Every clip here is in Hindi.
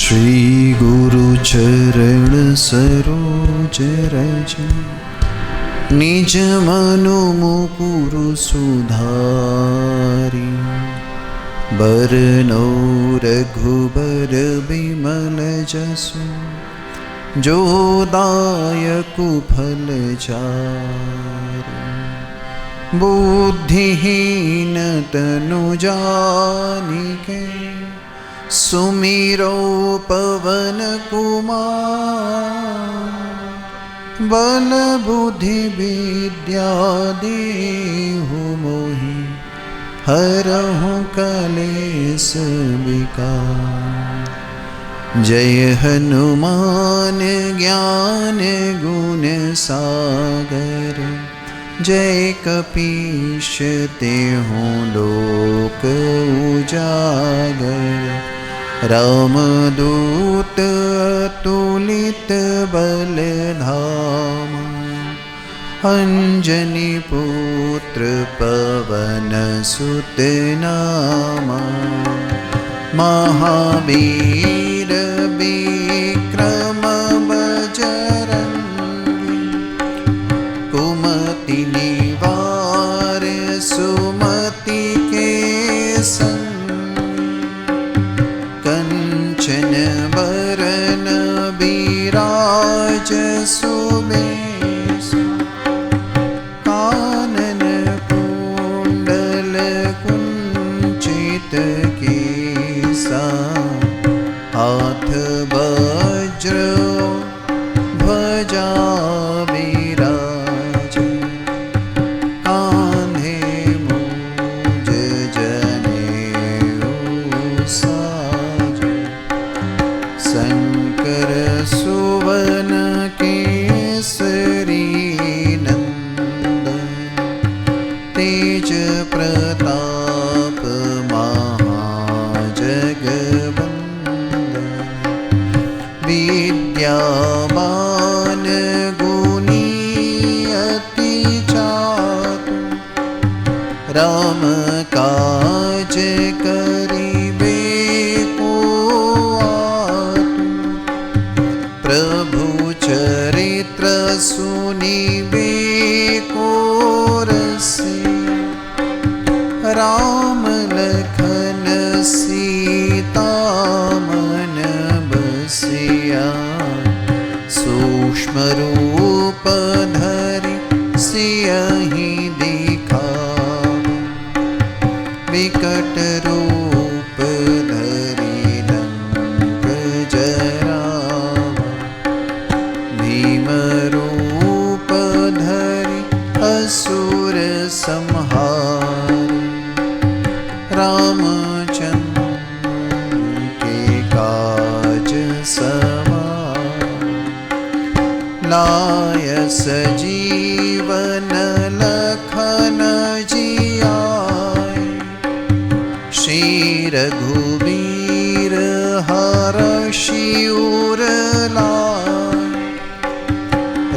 श्री गुरु चरण सरोज रज निज मनु मुकुरु सुधारी बरनौ रघुबर बिमल जसु जो दायकु फल चारि बुद्धिहीन तनु जानिके सुमिरो पवन कुमार बल बुद्धि विद्या देहु मोहि हरहु कलेश विकार। जय हनुमान ज्ञान गुण सागर जय कपीश तेहु लोक उजागर। रामदूत अतुलित बल धामा अंजनी पुत्र पवन सुत नामा। महावीर विक्रम बजरंगी कुमति निवार सुमति के संग। कंचन बरन विराज सुबेश कानन कुंडल कुंचित केसा। हाथ वज्र ध्वजा विराज कान्हे मूज जनेऊ साज। शंकर सुवन केसरी नंदन तेज प्रताप महाजगवंदन। विद्यावान गुणी अति चातुर राम काज करिबे को आतुर। प्रभु चरित्र सुनिबे को रसिया राम लखन सीता मन बसिया। सूक्ष्म रूप धरि सियहि दिखावा विकट रूप धरि लंक जरावा। भीम रूप धरि असुर संहारे रामचंद्र के काज सवार। लाय सजीवन लखन जियाए श्री रघुवीर हरषि उर लाए।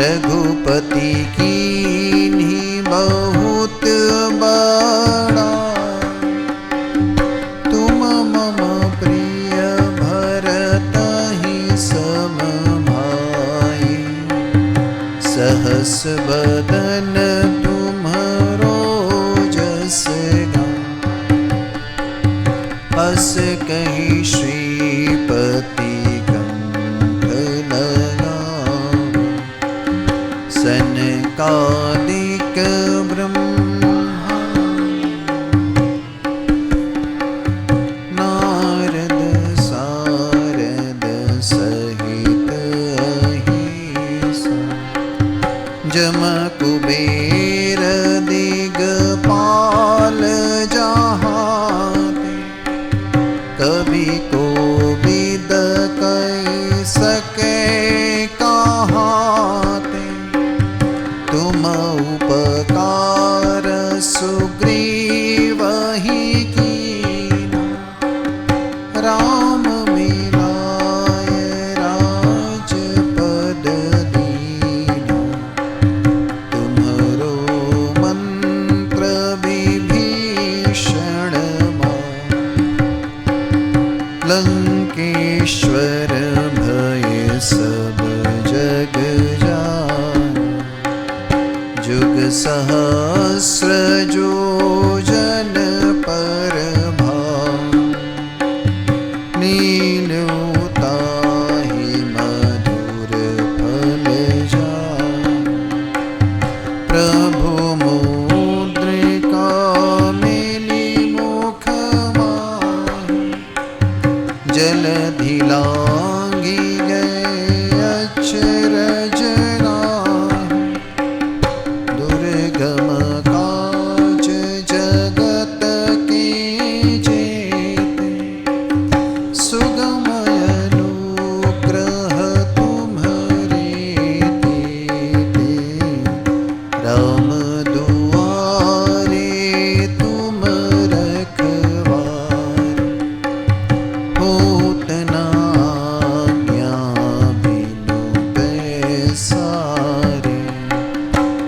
रघुपति कीन्ही बहुत बड़ाई तुम मम प्रिय भरतहि सम भाई। सहस बदन तुम्हरो जस गाई अस कहि श्रीपति कंठ लगाओ। सनकादिक ब्रह्मा नारद सारद सहित अहिसा। जम कुबेर दिगपाल जहाते कवि कोविद कहि सके कहाते। तुम उपकार सुग्रीवहि कीन्हा राम मिलाय राजपद दीन्हा। तुम्हरो मंत्र विभीषण मार लंका लोकेश्वर भय सब जग जान। जुग सहस्र जो जन पर भान। नीलुताहि मधुर फल जान। प्रभु मुद्रिका मिली मुख माहि। जलधि लांघि गए अचरज नाहि। दुर्गम काज जगत के जेते। सुगम अनुग्रह तुम्हरे तेते। राम दुआरे तुम रखवारे। होत न आज्ञा बिनु पैसारे।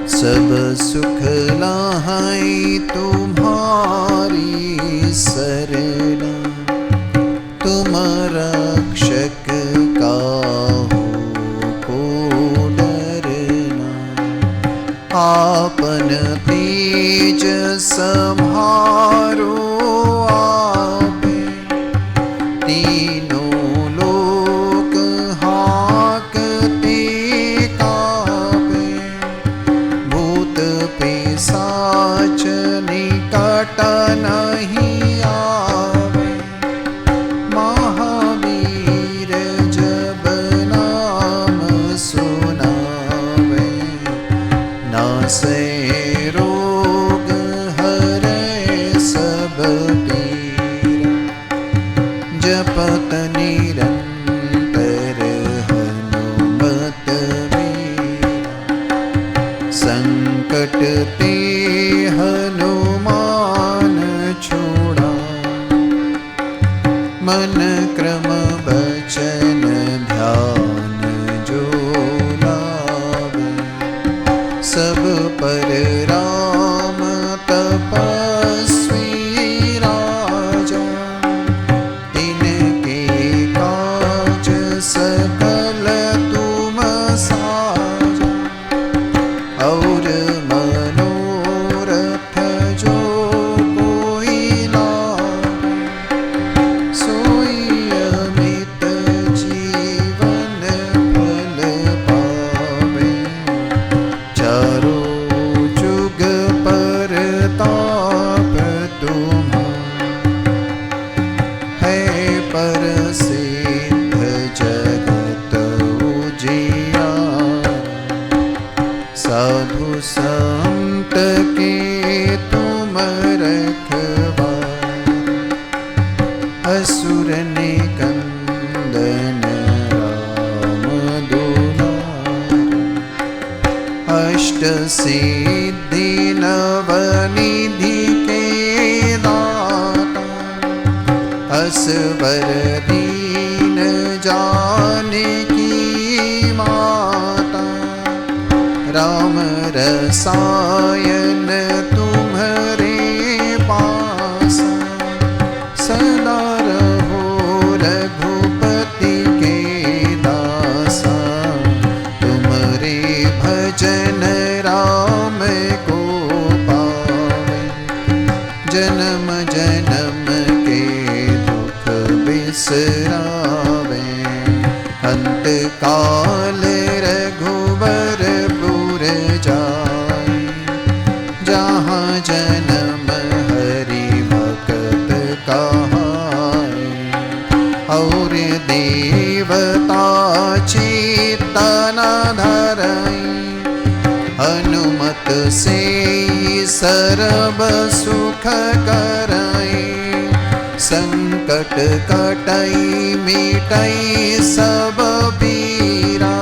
सब सुख लाहि तुम्हारी सरना। तुम रक्षक काहू को डरना। आपन तेज सम्हारो आपे। तीनों लोक हांकते कांपे। भूत पिशाच निकट नहीं आवे। महावीर जब नाम सुनावे। नासै रोग हरै सब पीरा। जपत निरंतर हनुमत वीरा। संकट ते हनुमान छुड़ा। मन क्रम बचन ध्यान जो लावे। सब पर राम तपस्वी राजा। तिनके काज सकल तुम साजा। और मनोरथ जो कोई लावे। सोई अमित जीवन फल पावे। चारों जुग परताप तुम्हारा। है प्रसिद्ध जगत उजियारा। साधु संत के तुम रखवारे। असुर निकंदन राम दुलारे। अष्ट सिद्धि नवनिधि के दाता। असवर दीन जानकी माता। राम रसायन तुम्हरे पासा। सदा रहो रघुपति के दासा। तुम्हरे भजन राम को पावे। जन्म जन्म के दुख बिसरावे। अंत काल रघुवर पुर जाई। जहाँ जन्म हरि भक्त कहाई। और देवता चित्तन धरई। हनुमत से सर्व सुख करई। संकट कटई मिटई सब पीरा।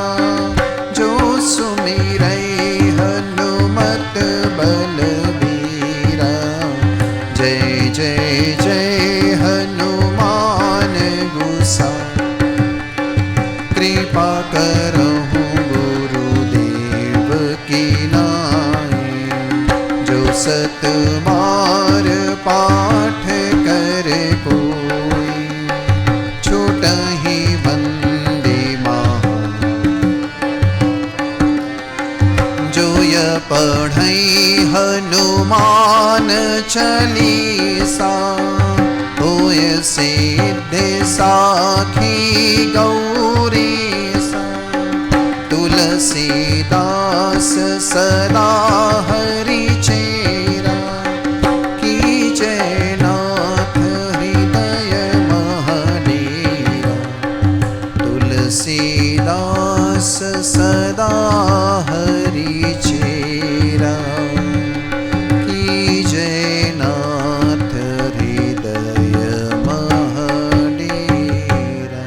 जो सुमिरई हनुमत बलबीरा। जय जय जय हनुमान गुसा। कृपा करहु गुरुदेव की नाई। जो सत बार पाठ कर कोई। छूट संकटहि वन्दे महा। जोय पढ़ै हनुमान चालीसा, होय सिद्धि साखी गौरीसा। तुलसीदास सदा हरि चेरा, कीजय नाथ हृदय महडेरा। तुलसीदास सदा हरि चेरा, कीजय नाथ हृदय महडेरा।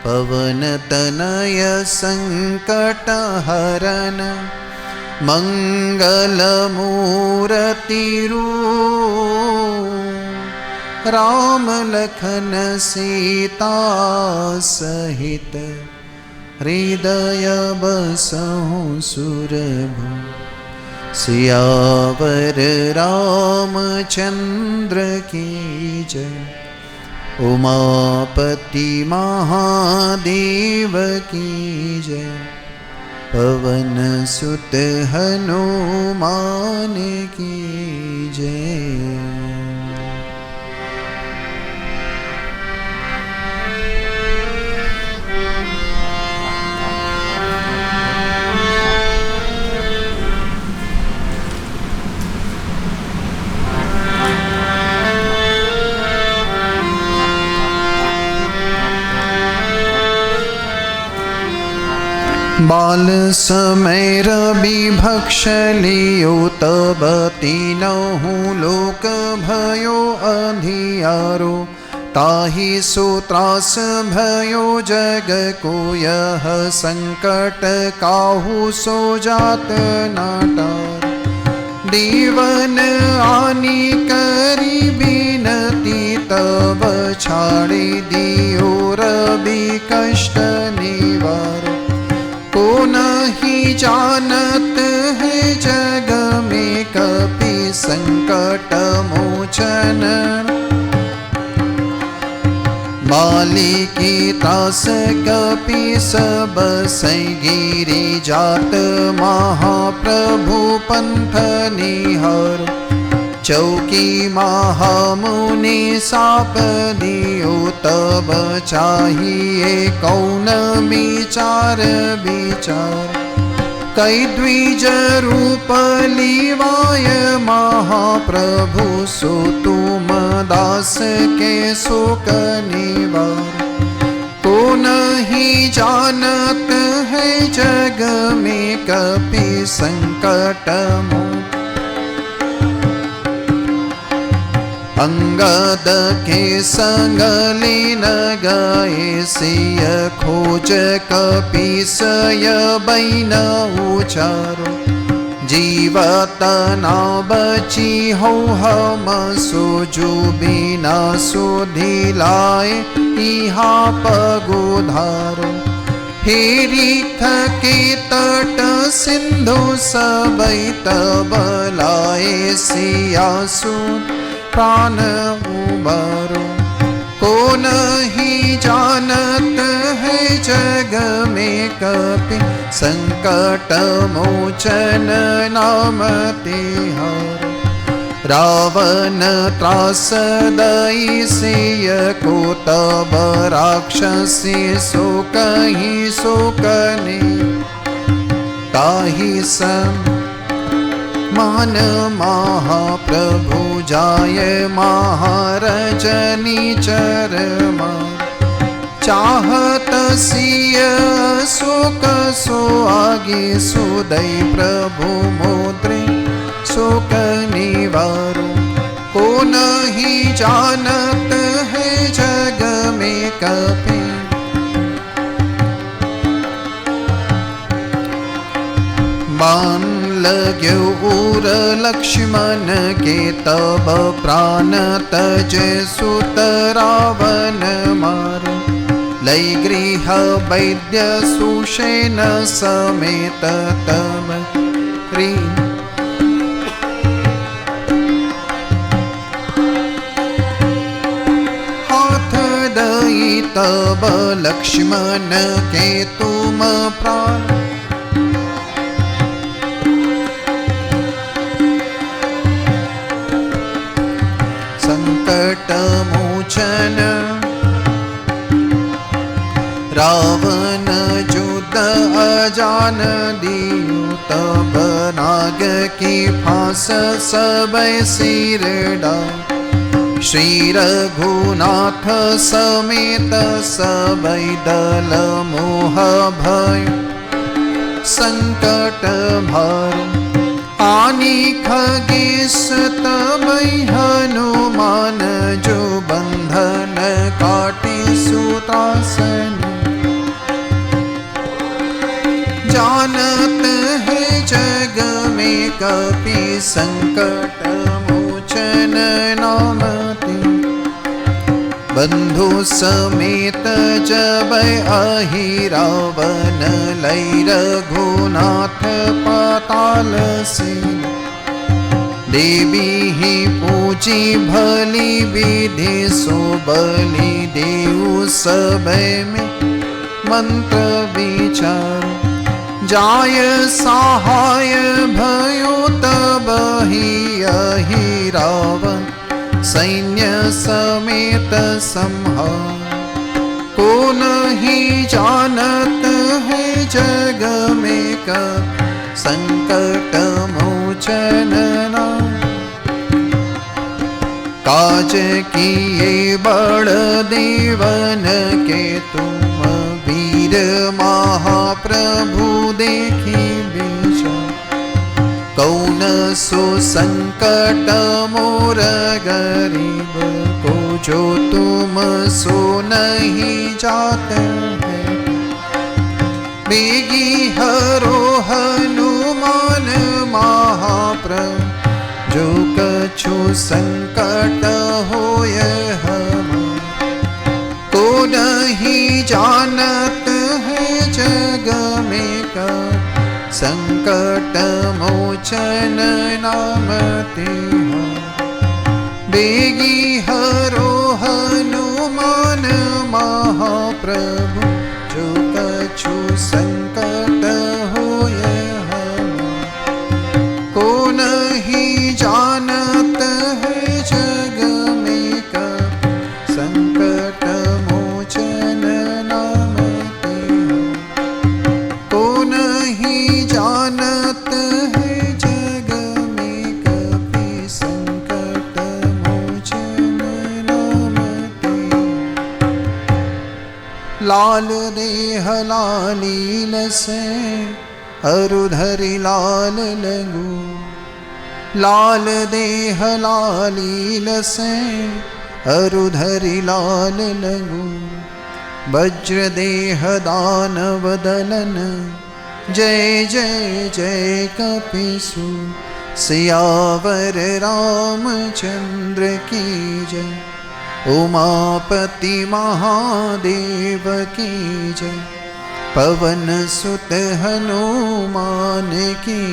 पवन तनय संकट हरन, मंगल मूर्ति रूप। राम लखन सीता सहित, हृदय बसहु सुरभु। सियावर रामचंद्र की जय, उमापति महादेव की जय। पवन सुत हनुमान की जय। बाल समय रवि भक्ष लियो, तब तीनहु लोक भयो अंधियारो। ताहि सो त्रास भयो जग को, यह संकट काहू सो जात ना टार। दीवन आनी करी बिनती, तब छाड़ी दियो रवि कष्ट निवार। को नहीं जानत है जग में, कपि संकट मोचन। बाली की त्रास कपि सब गिरि जात, महाप्रभु पंथ निहार। चौकी महामुनि साप दियो, तब चाहिए कौन विचार विचार। कई द्विज रूप लीवाय महाप्रभु, सो तुम दास के शोक निवार। को नहीं जानत है जग में, कपि संकट मोचन। अंगद के संग लीन गए, सिय खोज कपीसय बैन उचारो। जीवत ना बची हो हम सो, जो बिना सुधि लाए इहा पगोधारो। हेरी थके तट सिंधु सबई, तब लाए सियासु प्राण उबारो। को नहीं जानत है जग में, कपि संकट मोचन नाम तिहारो। रावण त्रास दई सिय को, तब राक्षसी सो कहीं सो कने। ताहि सम मान महाप्रभु जाय, महारजनी चरमा। चाहत सिय शोक सो आगे, सुदय प्रभु मोद्रे शोक निवारो। को नहीं जानत है जग में, कपि बाण लग्यो उर लक्ष्मण के, तब प्राण तज सुत रावण मार। लई गृह वैद्य सुषेण समेत, तब हाथ दई तब लक्ष्मण के तुम प्राण। संकट मोचन रावण युद्ध अजान दियो, तब नाग की फांस सब सिर डाल। श्री रघुनाथ समेत सब दल मोह भय संकट भार। आनी खगेश तब हनुमान, जो बंधन काटी सुतासन। जानत है जग में कपि संकट मोचन नाम ते। बंधु समेत जब अहि रावण लई रघुनाथ पाताल से। देवी ही पूजी भली विधि सो बलि देव सब में मंत्र विचार। जाय सहाय भयो तब ही अहि रावण सैन्य समेत संहार। को नहीं जानत है जग में का संकट मोचन नाम। काज किए बड़ देवन के तुम, वीर महाप्रभु देखी विचार। कौन सो संकट मोर गरीब को, जो तुम सो नहीं जाते हैं। बेगी हरो हनुमान महाप्रभु, जो कछु संकट होय हम। को नहीं जानत है जग में का संकट मोचन नाम ते। बेगी हरो हनुमान महाप्रभु, जो कछु संकट होय हम। को नहीं जानत है जग में का संकट मोचन नाम ते। को नहीं जानत है जग में कपि संकट मोचन नाम ते। लाल देह लालील से अरुधरि लाल लगू। लाल देह लालील से अरुधरि लाल लगू। वज्र देह दानव दलन, जय जय जय कपिसु। सियावर रामचंद्र की जय, उमापति महादेव की जय। पवन सुत हनुमान की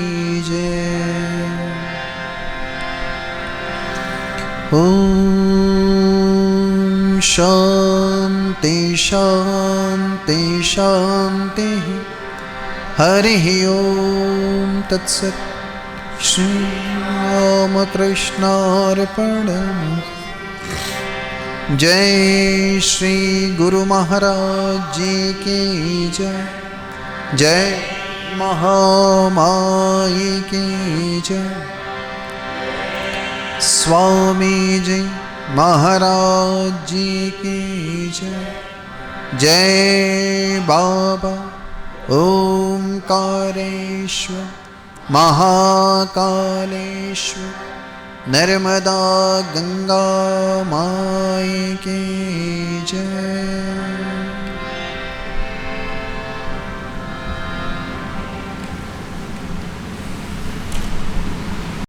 जय। ओम शांति शांति शांति। हरि ओम तत्सत। श्री राम कृष्णार्पणमस्तु। जय श्री गुरु महाराज जी की जय। जय महामाई की जय। स्वामी जी महाराज जी की जय। जय बाबा ओंकारेश्वर महाकालेश्वर नर्मदा गंगा माई की जय।